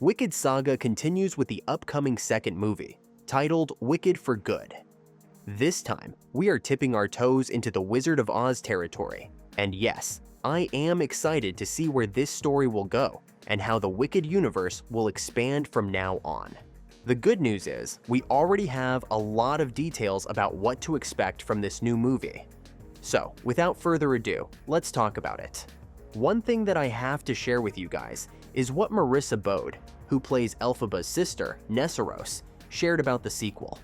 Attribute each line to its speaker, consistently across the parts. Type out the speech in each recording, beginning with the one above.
Speaker 1: Wicked Saga continues with the upcoming second movie, titled Wicked for Good. This time, we are tipping our toes into the Wizard of Oz territory, and yes, I am excited to see where this story will go and how the Wicked universe will expand from now on. The good news is, we already have a lot of details about what to expect from this new movie. So, without further ado, let's talk about it. One thing that I have to share with you guys is what Marissa Bode, who plays Elphaba's sister, Nessarose, shared about the sequel.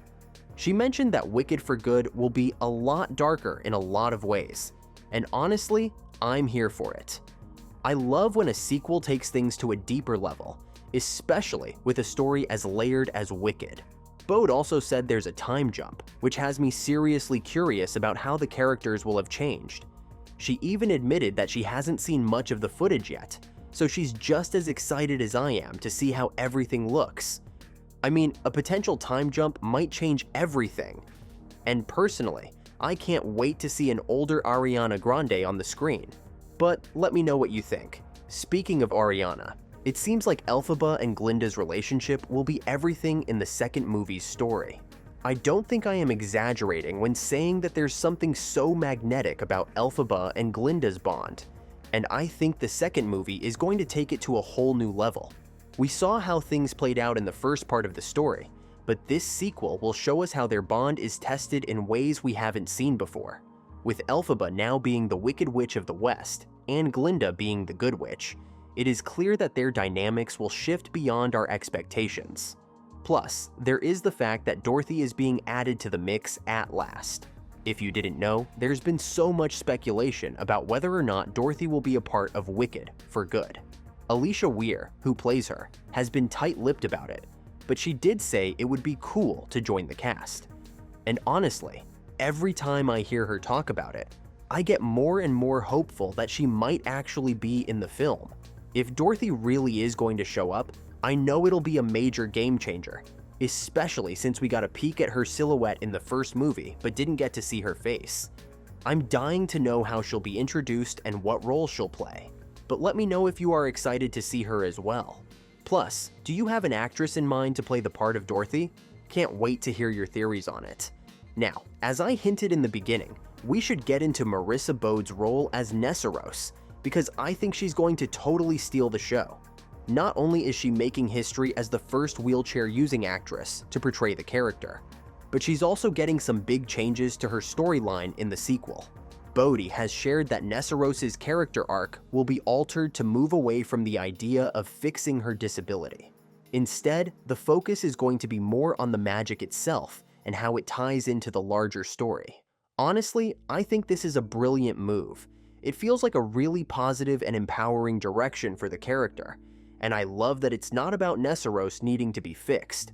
Speaker 1: She mentioned that Wicked for Good will be a lot darker in a lot of ways, and honestly, I'm here for it. I love when a sequel takes things to a deeper level, especially with a story as layered as Wicked. Bode also said there's a time jump, which has me seriously curious about how the characters will have changed. She even admitted that she hasn't seen much of the footage yet, so she's just as excited as I am to see how everything looks. I mean, a potential time jump might change everything. And personally, I can't wait to see an older Ariana Grande on the screen. But let me know what you think. Speaking of Ariana, it seems like Elphaba and Glinda's relationship will be everything in the second movie's story. I don't think I am exaggerating when saying that there's something so magnetic about Elphaba and Glinda's bond, and I think the second movie is going to take it to a whole new level. We saw how things played out in the first part of the story, but this sequel will show us how their bond is tested in ways we haven't seen before. With Elphaba now being the Wicked Witch of the West, and Glinda being the Good Witch, it is clear that their dynamics will shift beyond our expectations. Plus, there is the fact that Dorothy is being added to the mix at last. If you didn't know, there's been so much speculation about whether or not Dorothy will be a part of Wicked for Good. Alicia Weir, who plays her, has been tight-lipped about it, but she did say it would be cool to join the cast. And honestly, every time I hear her talk about it, I get more and more hopeful that she might actually be in the film. If Dorothy really is going to show up, I know it'll be a major game changer, especially since we got a peek at her silhouette in the first movie but didn't get to see her face. I'm dying to know how she'll be introduced and what role she'll play, but let me know if you are excited to see her as well. Plus, do you have an actress in mind to play the part of Dorothy? Can't wait to hear your theories on it. Now, as I hinted in the beginning, we should get into Marissa Bode's role as Nessarose, because I think she's going to totally steal the show. Not only is she making history as the first wheelchair-using actress to portray the character, but she's also getting some big changes to her storyline in the sequel. Bode has shared that Nessarose's character arc will be altered to move away from the idea of fixing her disability. Instead, the focus is going to be more on the magic itself and how it ties into the larger story. Honestly, I think this is a brilliant move. It feels like a really positive and empowering direction for the character, and I love that it's not about Nessarose needing to be fixed.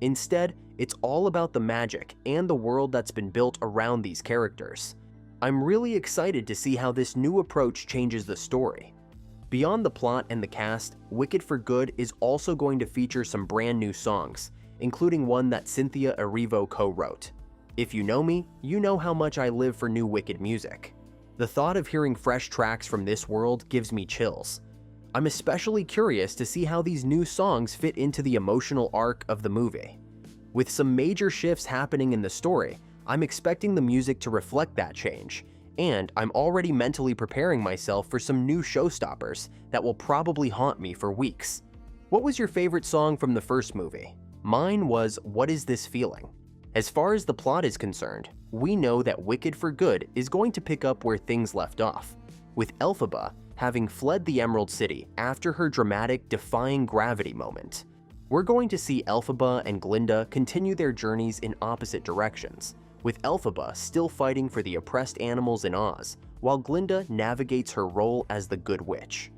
Speaker 1: Instead, it's all about the magic and the world that's been built around these characters. I'm really excited to see how this new approach changes the story. Beyond the plot and the cast, Wicked for Good is also going to feature some brand new songs, including one that Cynthia Erivo co-wrote. If you know me, you know how much I live for new Wicked music. The thought of hearing fresh tracks from this world gives me chills. I'm especially curious to see how these new songs fit into the emotional arc of the movie. With some major shifts happening in the story, I'm expecting the music to reflect that change, and I'm already mentally preparing myself for some new showstoppers that will probably haunt me for weeks. What was your favorite song from the first movie? Mine was What Is This Feeling? As far as the plot is concerned, we know that Wicked for Good is going to pick up where things left off, with Elphaba having fled the Emerald City after her dramatic defying gravity moment. We're going to see Elphaba and Glinda continue their journeys in opposite directions, with Elphaba still fighting for the oppressed animals in Oz, while Glinda navigates her role as the Good Witch.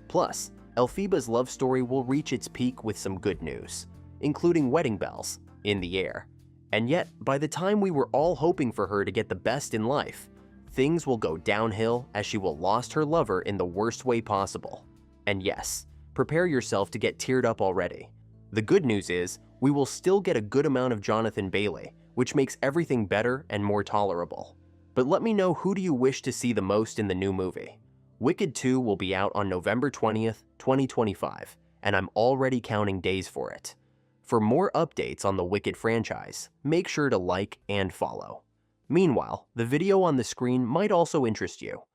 Speaker 1: Plus, Elphaba's love story will reach its peak with some good news, including wedding bells in the air. And yet, by the time we were all hoping for her to get the best in life, things will go downhill as she will lost her lover in the worst way possible. And yes, prepare yourself to get teared up already. The good news is, we will still get a good amount of Jonathan Bailey, which makes everything better and more tolerable. But let me know, who do you wish to see the most in the new movie? Wicked 2 will be out on November 20th, 2025, and I'm already counting days for it. For more updates on the Wicked franchise, make sure to like and follow. Meanwhile, the video on the screen might also interest you.